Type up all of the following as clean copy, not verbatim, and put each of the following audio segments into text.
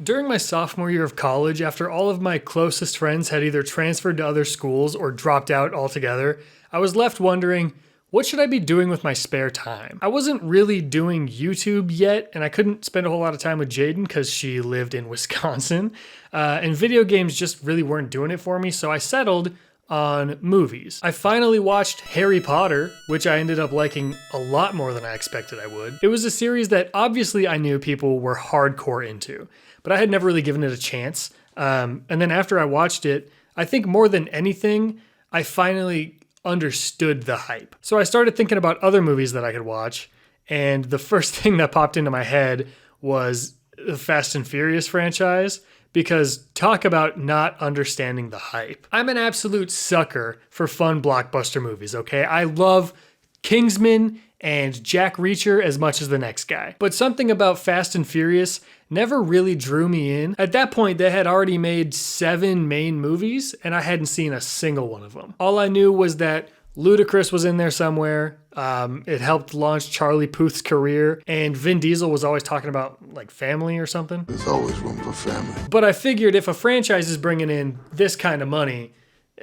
During my sophomore year of college, after all of my closest friends had either transferred to other schools or dropped out altogether, I was left wondering, what should I be doing with my spare time? I wasn't really doing YouTube yet, and I couldn't spend a whole lot of time with Jaden because she lived in Wisconsin, and video games just really weren't doing it for me, so I settled on movies. I finally watched Harry Potter, which I ended up liking a lot more than I expected I would. It was a series that obviously I knew people were hardcore into, but I had never really given it a chance. And then after I watched it, I think more than anything, I finally understood the hype. So I started thinking about other movies that I could watch, and the first thing that popped into my head was the Fast and Furious franchise, because talk about not understanding the hype. I'm an absolute sucker for fun blockbuster movies, okay? I love Kingsman and Jack Reacher as much as the next guy. But something about Fast and Furious never really drew me in. At that point, they had already made 7 main movies, and I hadn't seen a single one of them. All I knew was that Ludacris was in there somewhere. It helped launch Charlie Puth's career, and Vin Diesel was always talking about like family or something. There's always room for family. But I figured if a franchise is bringing in this kind of money,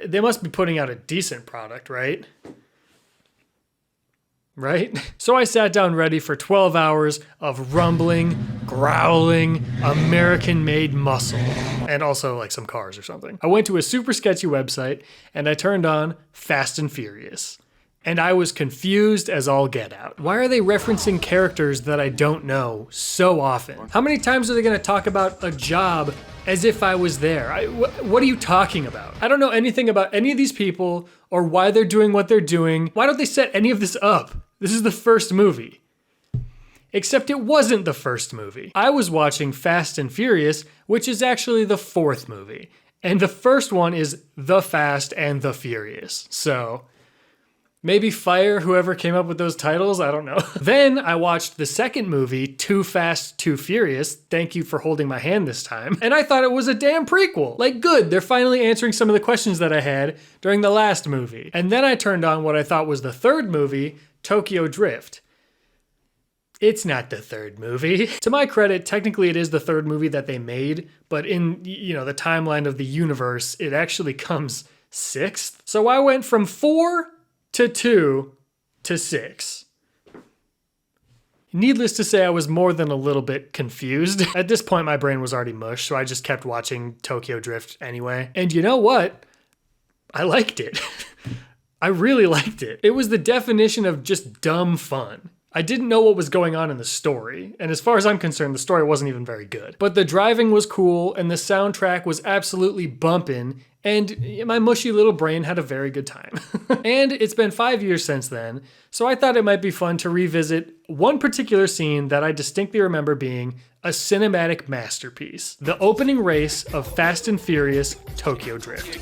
they must be putting out a decent product, right? Right? So I sat down ready for 12 hours of rumbling, growling, American-made muscle. And also like some cars or something. I went to a super sketchy website and I turned on Fast and Furious. And I was confused as all get out. Why are they referencing characters that I don't know so often? How many times are they gonna talk about a job as if I was there? What are you talking about? I don't know anything about any of these people or why they're doing what they're doing. Why don't they set any of this up? This is the first movie. Except it wasn't the first movie. I was watching Fast and Furious, which is actually the 4th movie. And the first one is The Fast and the Furious. So maybe fire whoever came up with those titles, I don't know. Then I watched the second movie, Too Fast, Too Furious. Thank you for holding my hand this time. And I thought it was a damn prequel. Like, good, they're finally answering some of the questions that I had during the last movie. And then I turned on what I thought was the 3rd movie, Tokyo Drift. It's not the 3rd movie. To my credit, technically it is the 3rd movie that they made, but in, the timeline of the universe, it actually comes 6th. So I went from 4 to 2 to 6. Needless to say, I was more than a little bit confused. At this point, my brain was already mush, so I just kept watching Tokyo Drift anyway. And you know what? I liked it. I really liked it. It was the definition of just dumb fun. I didn't know what was going on in the story, and as far as I'm concerned, the story wasn't even very good. But the driving was cool, and the soundtrack was absolutely bumpin', and my mushy little brain had a very good time. And it's been 5 years since then, so I thought it might be fun to revisit one particular scene that I distinctly remember being a cinematic masterpiece. The opening race of Fast and Furious Tokyo Drift.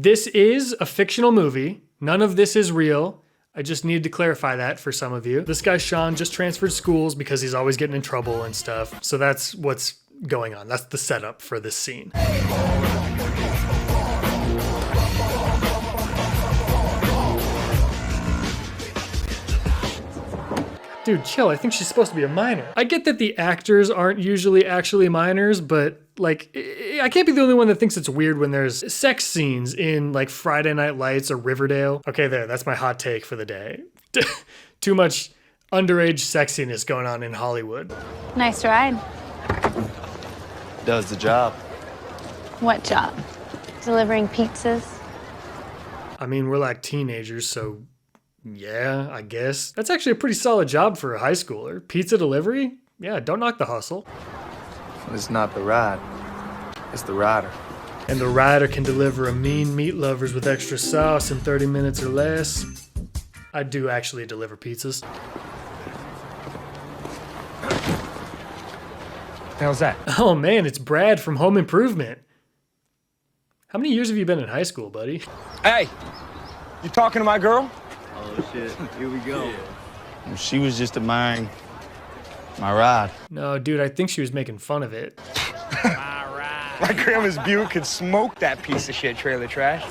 This is a fictional movie. None of this is real. I just needed to clarify that for some of you. This guy Sean just transferred schools because he's always getting in trouble and stuff. So that's what's going on. That's the setup for this scene. Dude, chill. I think she's supposed to be a minor. I get that the actors aren't usually actually minors, but like, I can't be the only one that thinks it's weird when there's sex scenes in like Friday Night Lights or Riverdale. Okay, that's my hot take for the day. Too much underage sexiness going on in Hollywood. Nice ride. Does the job. What job? Delivering pizzas? I mean, we're like teenagers, so yeah, I guess. That's actually a pretty solid job for a high schooler. Pizza delivery? Yeah, don't knock the hustle. It's not the ride. It's the rider. And the rider can deliver a mean meat lovers with extra sauce in 30 minutes or less. I do actually deliver pizzas. How's that? Oh man, it's Brad from Home Improvement. How many years have you been in high school, buddy? Hey, you talking to my girl? Oh shit, here we go. Yeah. She was just admiring my ride. No, dude, I think she was making fun of it. My grandma's Buick could smoke that piece of shit trailer trash.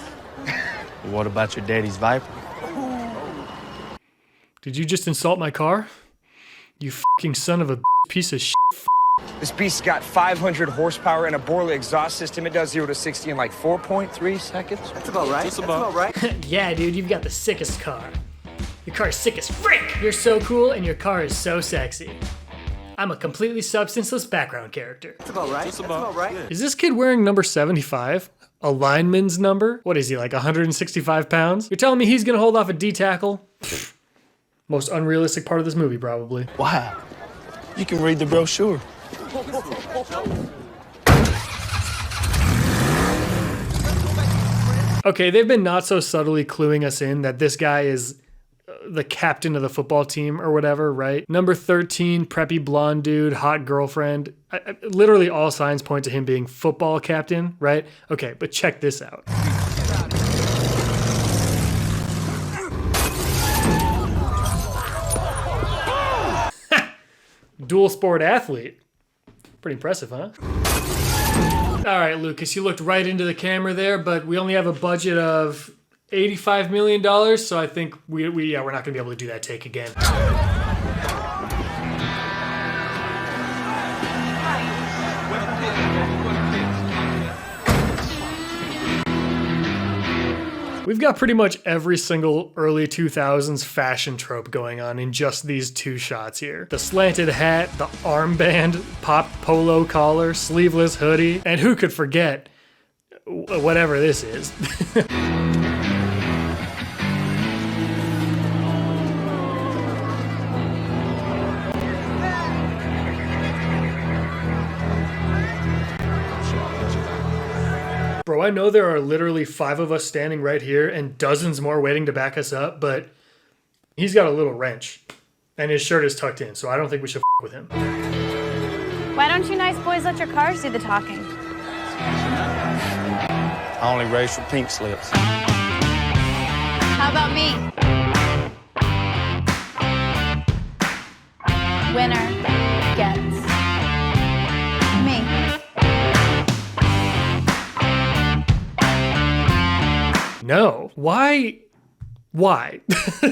What about your daddy's Viper? Did you just insult my car? You fucking son of a piece of shit. This beast's got 500 horsepower and a Borla exhaust system. It does 0 to 60 in like 4.3 seconds. That's about right. That's about right. Yeah, dude, you've got the sickest car. Your car's sick as frick! You're so cool and your car is so sexy. I'm a completely substanceless background character. That's about right. That's about right. Is this kid wearing number 75? A lineman's number? What is he, like 165 pounds? You're telling me he's gonna hold off a D tackle? Most unrealistic part of this movie, probably. Wow. You can read the brochure. Okay, they've been not so subtly cluing us in that this guy is the captain of the football team or whatever, right? Number 13, preppy blonde dude, hot girlfriend. Literally all signs point to him being football captain, right? Okay, but check this out. Dual sport athlete. Pretty impressive, huh? All right, Lucas, you looked right into the camera there, but we only have a budget of $85 million, so I think we're not gonna be able to do that take again. We've got pretty much every single early 2000s fashion trope going on in just these two shots here. The slanted hat, the armband, pop polo collar, sleeveless hoodie, and who could forget whatever this is. Bro, I know there are literally 5 of us standing right here and dozens more waiting to back us up, but he's got a little wrench and his shirt is tucked in, so I don't think we should with him. Why don't you nice boys let your cars do the talking? I only race for pink slips. How about me? Winner gets me. No. Why? Why?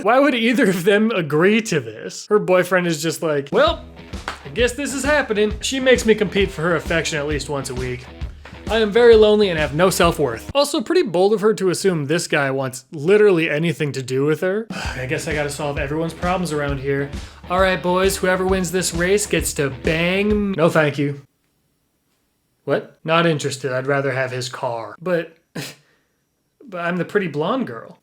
Why would either of them agree to this? Her boyfriend is just like, well, I guess this is happening. She makes me compete for her affection at least once a week. I am very lonely and have no self-worth. Also, pretty bold of her to assume this guy wants literally anything to do with her. I guess I gotta solve everyone's problems around here. All right, boys, whoever wins this race gets to bang. No, thank you. What? Not interested. I'd rather have his car. But I'm the pretty blonde girl.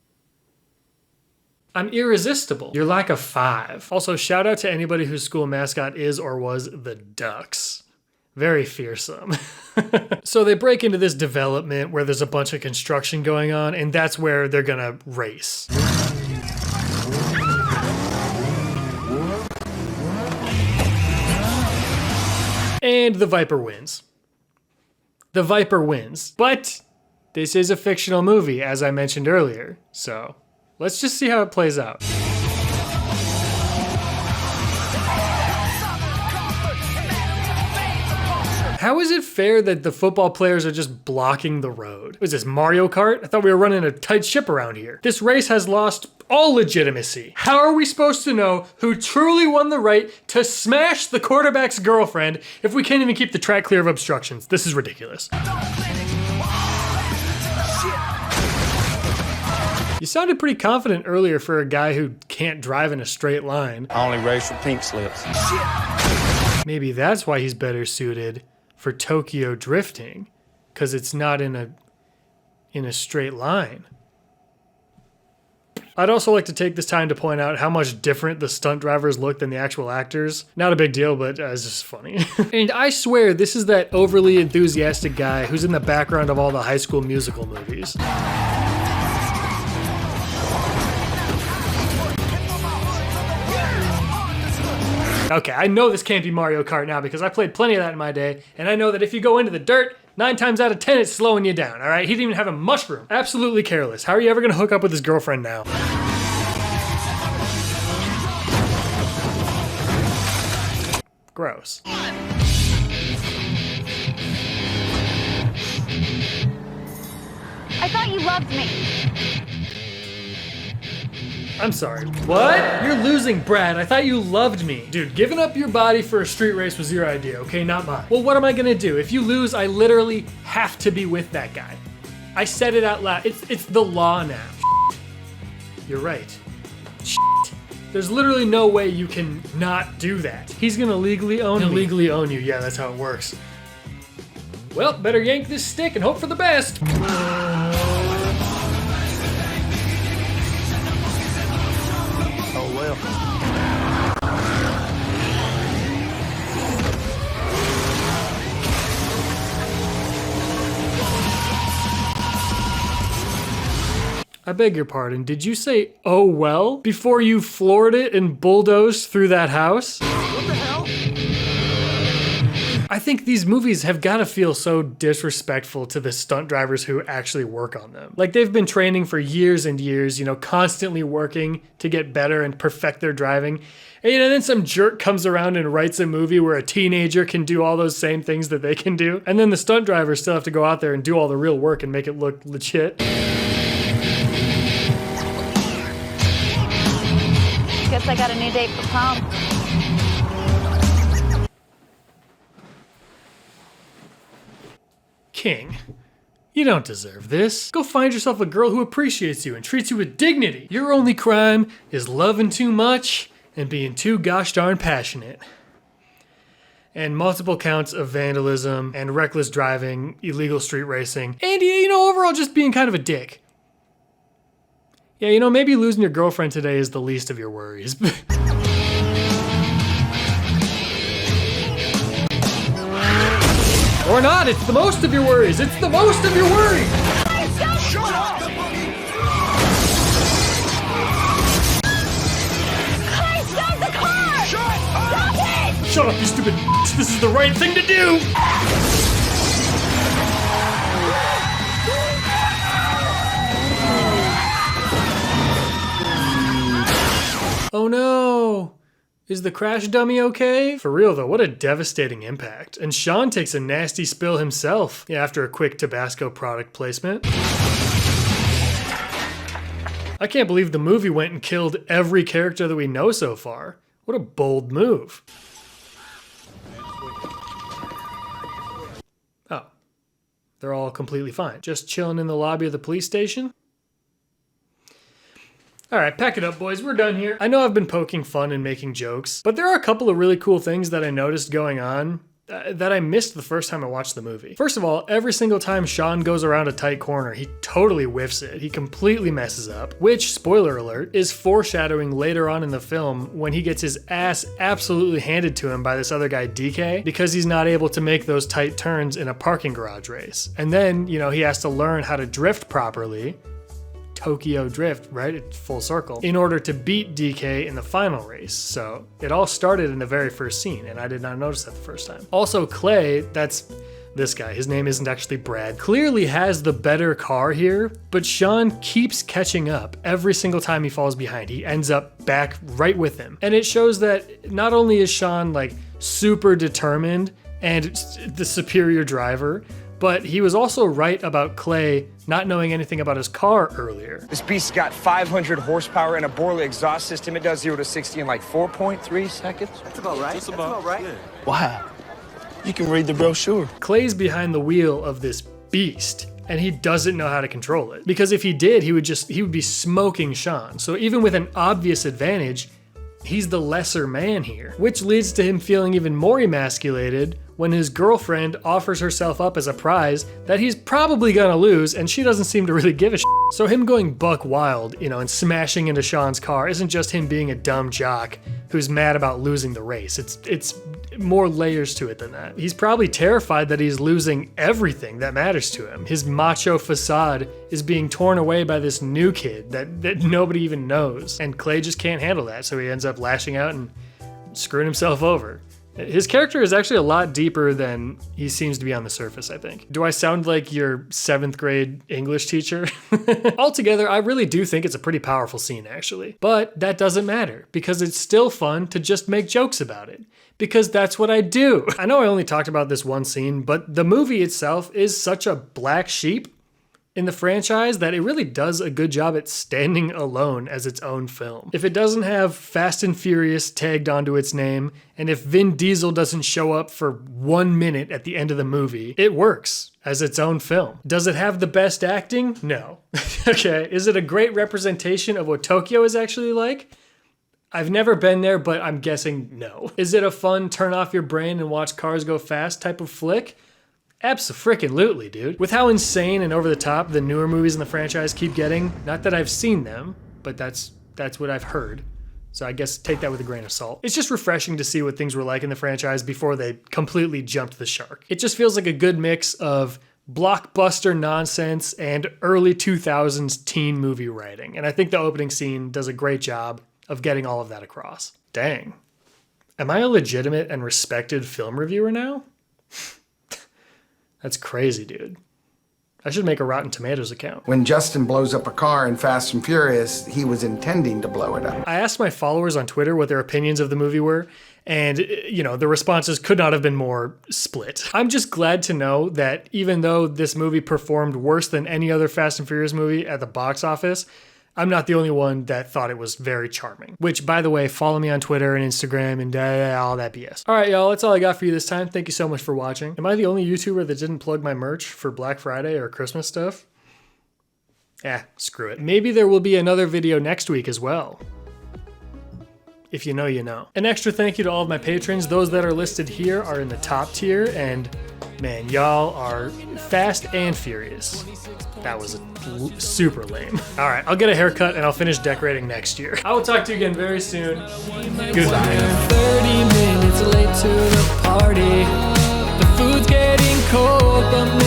I'm irresistible. You're like a 5. Also, shout out to anybody whose school mascot is or was the Ducks. Very fearsome. So they break into this development where there's a bunch of construction going on, and that's where they're gonna race. And the Viper wins. The Viper wins. But this is a fictional movie, as I mentioned earlier, so let's just see how it plays out. How is it fair that the football players are just blocking the road? Was this Mario Kart? I thought we were running a tight ship around here. This race has lost all legitimacy. How are we supposed to know who truly won the right to smash the quarterback's girlfriend if we can't even keep the track clear of obstructions? This is ridiculous. You sounded pretty confident earlier for a guy who can't drive in a straight line. I only race for pink slips. Maybe that's why he's better suited for Tokyo drifting, because it's not in a straight line. I'd also like to take this time to point out how much different the stunt drivers look than the actual actors. Not a big deal, but it's just funny. And I swear this is that overly enthusiastic guy who's in the background of all the High School Musical movies. Okay, I know this can't be Mario Kart now because I played plenty of that in my day, and I know that if you go into the dirt, 9 times out of 10 it's slowing you down, all right? He didn't even have a mushroom. Absolutely careless. How are you ever gonna hook up with his girlfriend now? Gross. I thought you loved me. I'm sorry, what? You're losing, Brad. I thought you loved me. Dude, giving up your body for a street race was your idea, okay? Not mine. Well, what am I gonna do? If you lose, I literally have to be with that guy. I said it out loud. It's the law now. You're right. There's literally no way you can not do that. He's gonna legally own me. He'll legally own you, yeah, that's how it works. Well, better yank this stick and hope for the best. Oh, well. I beg your pardon, did you say, oh well, before you floored it and bulldozed through that house? What the hell? I think these movies have gotta feel so disrespectful to the stunt drivers who actually work on them. Like, they've been training for years and years, you know, constantly working to get better and perfect their driving. And, you know, then some jerk comes around and writes a movie where a teenager can do all those same things that they can do. And then the stunt drivers still have to go out there and do all the real work and make it look legit. Guess I got a new date for prom. King, you don't deserve this. Go find yourself a girl who appreciates you and treats you with dignity. Your only crime is loving too much and being too gosh darn passionate. And multiple counts of vandalism and reckless driving, illegal street racing, and, you know, overall just being kind of a dick. Yeah, you know, maybe losing your girlfriend today is the least of your worries. Or not, it's the most of your worries. It's the most of your worries. Shut up! Hey, stop the car! Shut up! Stop it! Shut up, you stupid bitch. This is the right thing to do. Oh no! Is the crash dummy okay? For real though, what a devastating impact. And Sean takes a nasty spill himself, yeah, after a quick Tabasco product placement. I can't believe the movie went and killed every character that we know so far. What a bold move. Oh, they're all completely fine. Just chilling in the lobby of the police station? All right, pack it up, boys. We're done here. I know I've been poking fun and making jokes, but there are a couple of really cool things that I noticed going on that I missed the first time I watched the movie. First of all, every single time Sean goes around a tight corner, he totally whiffs it. He completely messes up, which, spoiler alert, is foreshadowing later on in the film when he gets his ass absolutely handed to him by this other guy, DK, because he's not able to make those tight turns in a parking garage race. And then, you know, he has to learn how to drift properly. Tokyo Drift, right? It's full circle, in order to beat DK in the final race. So it all started in the very first scene, and I did not notice that the first time. Also, Clay, that's this guy, his name isn't actually Brad, clearly has the better car here, but Sean keeps catching up every single time he falls behind. He ends up back right with him. And it shows that not only is Sean like super determined and the superior driver, but he was also right about Clay not knowing anything about his car earlier. This beast's got 500 horsepower and a Borley exhaust system. It does 0 to 60 in like 4.3 seconds. That's about right. That's about right. Yeah. Wow. You can read the brochure. Clay's behind the wheel of this beast, and he doesn't know how to control it. Because if he did, he would be smoking Sean. So even with an obvious advantage, he's the lesser man here, which leads to him feeling even more emasculated when his girlfriend offers herself up as a prize that he's probably gonna lose, and she doesn't seem to really give a shit. So him going buck wild, you know, and smashing into Sean's car isn't just him being a dumb jock who's mad about losing the race. It's more layers to it than that. He's probably terrified that he's losing everything that matters to him. His macho facade is being torn away by this new kid that nobody even knows. And Clay just can't handle that, so he ends up lashing out and screwing himself over. His character is actually a lot deeper than he seems to be on the surface, I think. Do I sound like your 7th grade English teacher? Altogether, I really do think it's a pretty powerful scene, actually. But that doesn't matter, because it's still fun to just make jokes about it. Because that's what I do. I know I only talked about this one scene, but the movie itself is such a black sheep in the franchise that it really does a good job at standing alone as its own film. If it doesn't have Fast and Furious tagged onto its name, and if Vin Diesel doesn't show up for 1 minute at the end of the movie, it works as its own film. Does it have the best acting? No. Okay, is it a great representation of what Tokyo is actually like? I've never been there, but I'm guessing no. Is it a fun turn off your brain and watch cars go fast type of flick? Abso-freaking-lutely, dude. With how insane and over the top the newer movies in the franchise keep getting, not that I've seen them, but that's what I've heard. So I guess take that with a grain of salt. It's just refreshing to see what things were like in the franchise before they completely jumped the shark. It just feels like a good mix of blockbuster nonsense and early 2000s teen movie writing. And I think the opening scene does a great job of getting all of that across. Dang. Am I a legitimate and respected film reviewer now? That's crazy, dude. I should make a Rotten Tomatoes account. When Justin blows up a car in Fast and Furious, he was intending to blow it up. I asked my followers on Twitter what their opinions of the movie were, and, you know, the responses could not have been more split. I'm just glad to know that even though this movie performed worse than any other Fast and Furious movie at the box office, I'm not the only one that thought it was very charming. Which, by the way, follow me on Twitter and Instagram and all that BS. All right, y'all, that's all I got for you this time. Thank you so much for watching. Am I the only YouTuber that didn't plug my merch for Black Friday or Christmas stuff? Screw it. Maybe there will be another video next week as well. If you know, you know. An extra thank you to all of my patrons. Those that are listed here are in the top tier, and man, y'all are fast and furious. That was super lame. All right, I'll get a haircut and I'll finish decorating next year. I will talk to you again very soon. Goodbye. 30 minutes late to the party. The food's getting cold, but